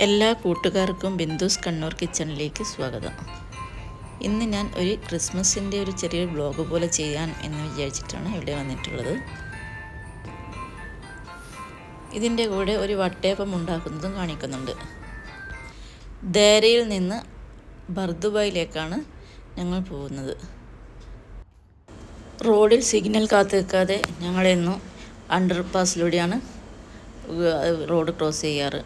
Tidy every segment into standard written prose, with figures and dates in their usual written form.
എല്ലാ കൂട്ടുകാർക്കും ബിന്ദുസ് കണ്ണൂർ കിച്ചണിലേക്ക് സ്വാഗതം. ഇന്ന് ഞാൻ ഒരു ക്രിസ്മസിൻ്റെ ഒരു ചെറിയൊരു വ്ലോഗ് പോലെ ചെയ്യാൻ എന്ന് വിചാരിച്ചിട്ടാണ് ഇവിടെ വന്നിട്ടുള്ളത്. ഇതിൻ്റെ കൂടെ ഒരു വട്ടയപ്പം ഉണ്ടാക്കുന്നതും കാണിക്കുന്നുണ്ട്. ദേരയിൽ നിന്ന് ബർദുബായിലേക്കാണ് ഞങ്ങൾ പോകുന്നത്. റോഡിൽ സിഗ്നൽ കാത്തു നിൽക്കാതെ ഞങ്ങളെന്നും അണ്ടർപാസിലൂടെയാണ് റോഡ് ക്രോസ് ചെയ്യാറ്.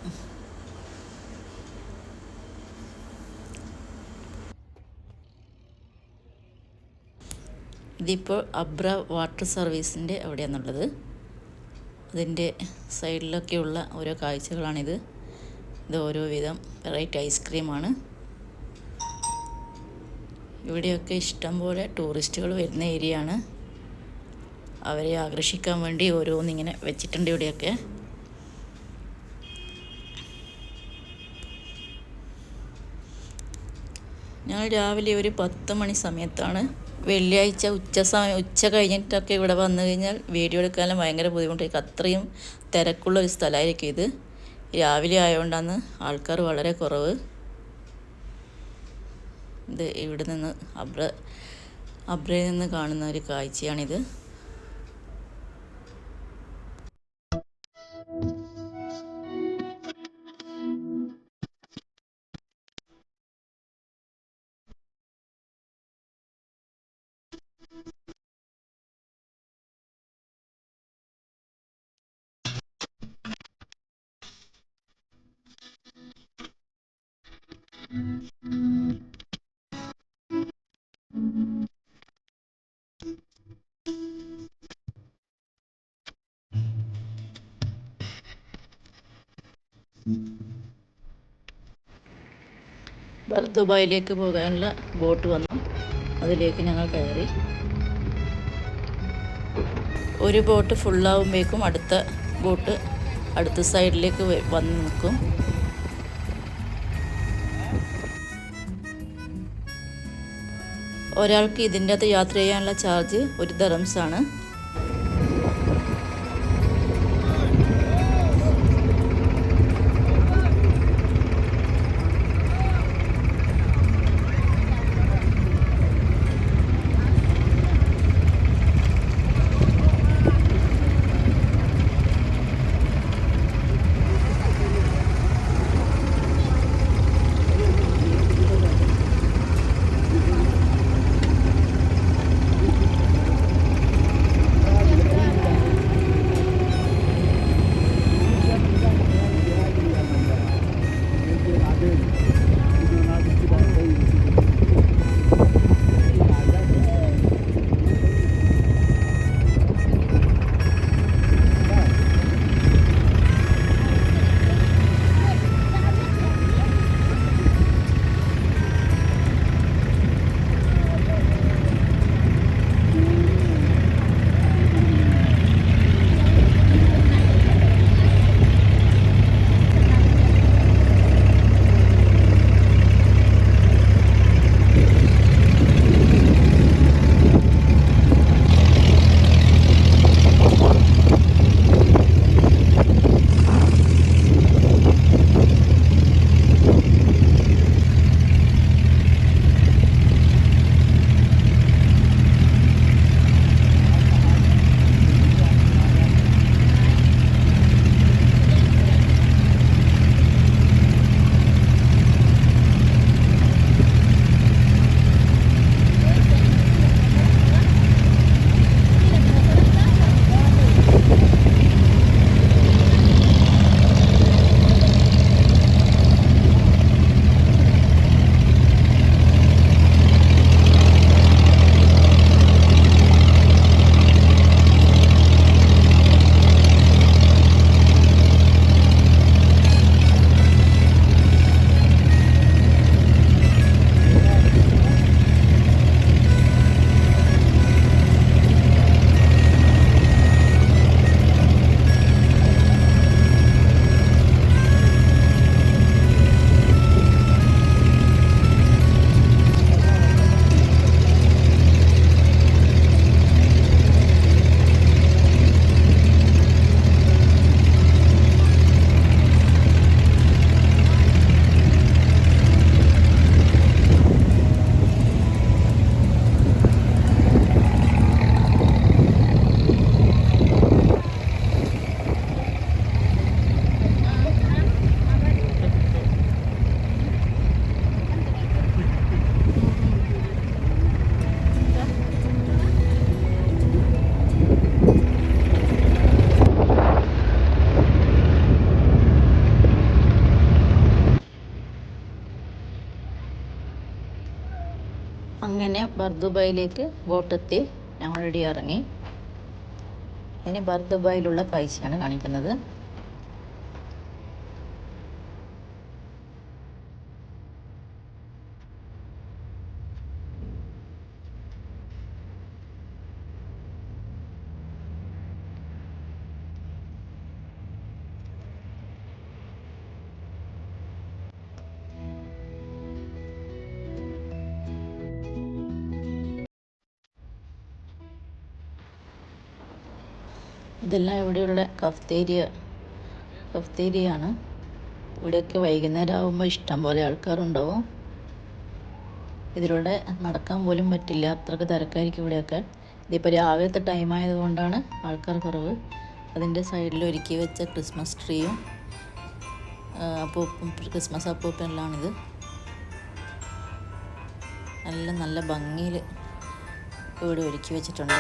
ഇതിപ്പോൾ അബ്ര വാട്ടർ സർവീസിൻ്റെ അവിടെയാണുള്ളത്. അതിൻ്റെ സൈഡിലൊക്കെയുള്ള ഓരോ കാഴ്ചകളാണിത്. ഇത് ഓരോ വിധം വെറൈറ്റി ഐസ്ക്രീമാണ്. ഇവിടെയൊക്കെ ഇഷ്ടംപോലെ ടൂറിസ്റ്റുകൾ വരുന്ന ഏരിയയാണ്. അവരെ ആകർഷിക്കാൻ വേണ്ടി ഓരോന്നിങ്ങനെ വെച്ചിട്ടുണ്ട് ഇവിടെയൊക്കെ. ഞങ്ങൾ രാവിലെ ഒരു 10 മണി സമയത്താണ്, വെള്ളിയാഴ്ച ഉച്ച കഴിഞ്ഞിട്ടൊക്കെ ഇവിടെ വന്നു കഴിഞ്ഞാൽ വീഡിയോ എടുക്കാനും ഭയങ്കര ബുദ്ധിമുട്ടായിരിക്കും. അത്രയും തിരക്കുള്ളൊരു സ്ഥലമായിരിക്കും ഇത്. രാവിലെ ആയതുകൊണ്ടാണ് ആൾക്കാർ വളരെ കുറവ്. ഇത് ഇവിടെ നിന്ന് അബ്രയിൽ നിന്ന് കാണുന്ന ഒരു കാഴ്ചയാണിത്. ദുബായിലേക്ക് പോകാനുള്ള ബോട്ട് വന്നു. അതിലേക്ക് ഞങ്ങൾ കയറി. ഒരു ബോട്ട് ഫുള്ളാവുമ്പോഴേക്കും അടുത്ത ബോട്ട് അടുത്ത സൈഡിലേക്ക് വന്ന് നിൽക്കും. ഒരാൾക്ക് ഇതിൻ്റെ അകത്ത് യാത്ര ചെയ്യാനുള്ള ചാർജ് 1 ദിർഹംസാണ്. ബർദുബായിലേക്ക് ബോട്ടെത്തി ഞങ്ങൾ ഇടി ഇറങ്ങി. ഇനി ബർദുബായിലുള്ള കാഴ്ചയാണ് കാണിക്കുന്നത്. ഇതെല്ലാം ഇവിടെയുള്ള കഫ്തേരിയാണ്. ഇവിടെയൊക്കെ വൈകുന്നേരം ആകുമ്പോൾ ഇഷ്ടം പോലെ ആൾക്കാരുണ്ടാവും. ഇതിലൂടെ നടക്കാൻ പോലും പറ്റില്ല, അത്രയ്ക്ക് തിരക്കായിരിക്കും ഇവിടെയൊക്കെ. ഇതിപ്പോൾ രാവിലത്തെ ടൈം ആയതുകൊണ്ടാണ് ആൾക്കാർ കുറവ്. അതിൻ്റെ സൈഡിൽ ഒരുക്കി വെച്ച ക്രിസ്മസ് ട്രീയും ക്രിസ്മസ് അപ്പൂപ്പനെല്ലാമാണിത്. നല്ല ഭംഗിയിൽ ഇവിടെ ഒരുക്കി വെച്ചിട്ടുണ്ട്.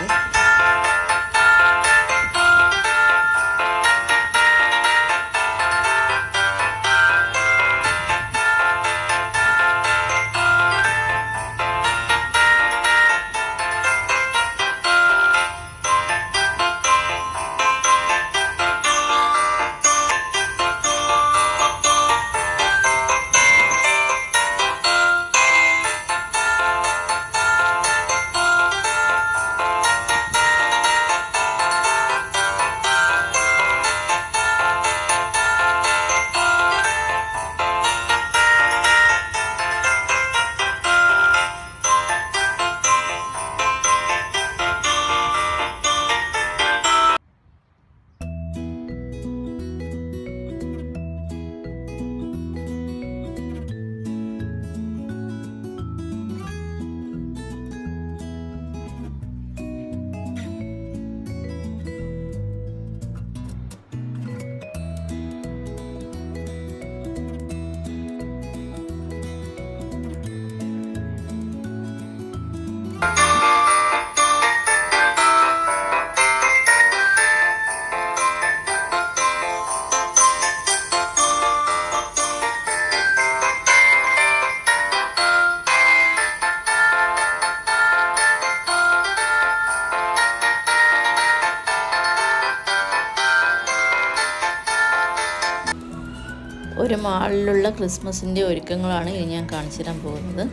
ഒരു മാളിലുള്ള ക്രിസ്മസിൻ്റെ ഒരുക്കങ്ങളാണ് ഇനി ഞാൻ കാണിച്ചു തരാൻ പോകുന്നത്.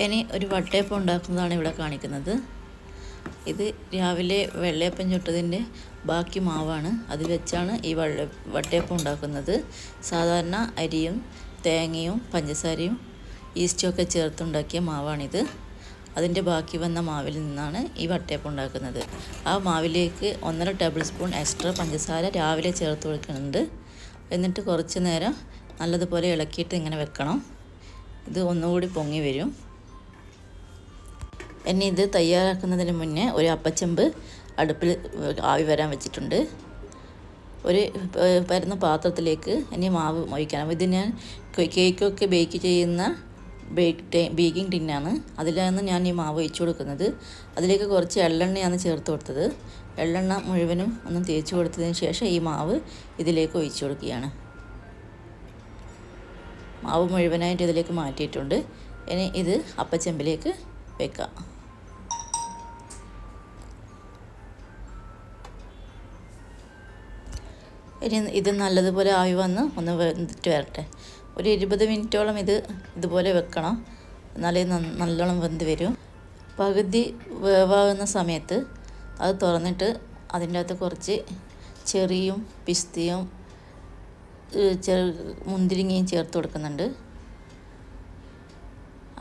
ഇനി ഒരു വട്ടയപ്പം ഉണ്ടാക്കുന്നതാണ് ഇവിടെ കാണിക്കുന്നത്. ഇത് രാവിലെ വെള്ളയപ്പം ചുട്ടതിൻ്റെ ബാക്കി മാവാണ്. അത് വെച്ചാണ് ഈ വട്ടയപ്പം ഉണ്ടാക്കുന്നത്. സാധാരണ അരിയും തേങ്ങയും പഞ്ചസാരയും ഈസ്റ്റും ഒക്കെ ചേർത്തുണ്ടാക്കിയ മാവാണിത്. അതിൻ്റെ ബാക്കി വന്ന മാവിൽ നിന്നാണ് ഈ വട്ടയപ്പം ഉണ്ടാക്കുന്നത്. ആ മാവിലേക്ക് 1.5 ടേബിൾ സ്പൂൺ എക്സ്ട്രാ പഞ്ചസാര രാവിലെ ചേർത്ത് കൊടുക്കുന്നുണ്ട്. എന്നിട്ട് കുറച്ച് നേരം നല്ലതുപോലെ ഇളക്കിയിട്ട് ഇങ്ങനെ വെക്കണം. ഇത് ഒന്നുകൂടി പൊങ്ങി വരും. ഇനി ഇത് തയ്യാറാക്കുന്നതിന് മുന്നേ ഒരു അപ്പച്ചെമ്പ് അടുപ്പിൽ ആവി വരാൻ വെച്ചിട്ടുണ്ട്. ഒരു പരന്ന പാത്രത്തിലേക്ക് ഇനി മാവ് ഒഴിക്കണം. ഇത് ഞാൻ കേക്കൊക്കെ ബേക്ക് ചെയ്യുന്ന ബേക്കിംഗ് ടിന്നാണ്. അതിലാണ് ഞാൻ ഈ മാവ് ഒഴിച്ചു കൊടുക്കുന്നത്. അതിലേക്ക് കുറച്ച് എള്ളെണ്ണയാണ് ചേർത്ത് കൊടുത്തത്. എള്ളെണ്ണ മുഴുവനും ഒന്ന് തേച്ച് കൊടുത്തതിന് ശേഷം ഈ മാവ് ഇതിലേക്ക് ഒഴിച്ചു കൊടുക്കുകയാണ്. മാവ് മുഴുവനായിട്ട് ഇതിലേക്ക് മാറ്റിയിട്ടുണ്ട്. ഇനി ഇത് അപ്പച്ചെമ്പിലേക്ക് വെക്കാം. ഇനി ഇത് നല്ലതുപോലെ ആവി വന്ന് ഒന്ന് വെന്തിട്ട് വരട്ടെ. ഒരു 20 മിനിറ്റോളം ഇതുപോലെ വെക്കണം. എന്നാലേ നല്ലോണം വെന്ത് വരും. പകുതി വേവാകുന്ന സമയത്ത് അത് തുറന്നിട്ട് അതിൻ്റെ അകത്ത് കുറച്ച് ചെറിയും പിസ്തയും മുന്തിരിങ്ങയും ചേർത്ത് കൊടുക്കുന്നുണ്ട്.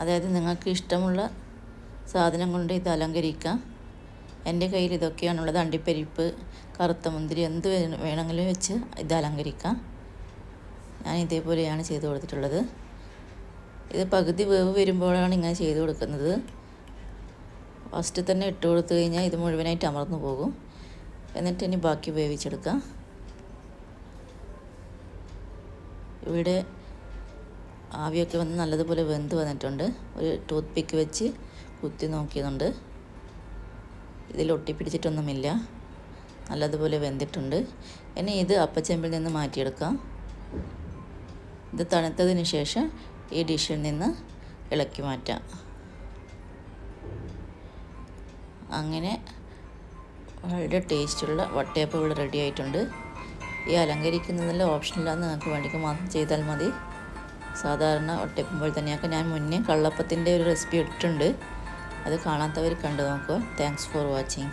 അതായത് നിങ്ങൾക്ക് ഇഷ്ടമുള്ള സാധനം കൊണ്ട് ഇത് അലങ്കരിക്കാം. എൻ്റെ കയ്യിൽ ഇതൊക്കെയാണുള്ളത്. അണ്ടിപ്പരിപ്പ്, കറുത്ത മുന്തിരി, എന്ത് വേണമെങ്കിലും വെച്ച് ഇത് അലങ്കരിക്കാം. ഞാൻ ഇതേപോലെയാണ് ചെയ്ത് കൊടുത്തിട്ടുള്ളത്. ഇത് പകുതി വേവ് വരുമ്പോഴാണ് ഇങ്ങനെ ചെയ്ത് കൊടുക്കുന്നത്. ഫസ്റ്റ് തന്നെ ഇട്ട് കൊടുത്തു കഴിഞ്ഞാൽ ഇത് മുഴുവനായിട്ട് അമർന്നു പോകും. എന്നിട്ട് ഇനി ബാക്കി വേവിച്ചെടുക്കാം. ഇവിടെ ആവിയൊക്കെ വന്ന് നല്ലതുപോലെ വെന്ത് വന്നിട്ടുണ്ട്. ഒരു ടൂത്ത് പിക്ക് വെച്ച് കുത്തി നോക്കിയതുണ്ട്. ഇതിൽ ഒട്ടിപ്പിടിച്ചിട്ടൊന്നുമില്ല. നല്ലതുപോലെ വെന്തിട്ടുണ്ട്. ഇനി ഇത് അപ്പച്ചെമ്പിൽ നിന്ന് മാറ്റിയെടുക്കാം. ഇത് തണുത്തതിന് ശേഷം ഈ ഡിഷിൽ നിന്ന് ഇളക്കി മാറ്റാം. അങ്ങനെ വളരെ ടേസ്റ്റുള്ള വട്ടയപ്പം ഇവിടെ റെഡി ആയിട്ടുണ്ട്. ഈ അലങ്കരിക്കുന്നതിൽ ഓപ്ഷനില്ലാന്ന് നിങ്ങൾക്ക് വേണ്ടിക്ക് മാത്രം ചെയ്താൽ മതി. സാധാരണ വട്ടയപ്പം പോലെ തന്നെയൊക്കെ ഞാൻ മുന്നേ കള്ളപ്പത്തിൻ്റെ ഒരു റെസിപ്പി ഇട്ടിട്ടുണ്ട്. അത് കാണാത്തവർ കണ്ടു നോക്കുക. Thanks for watching.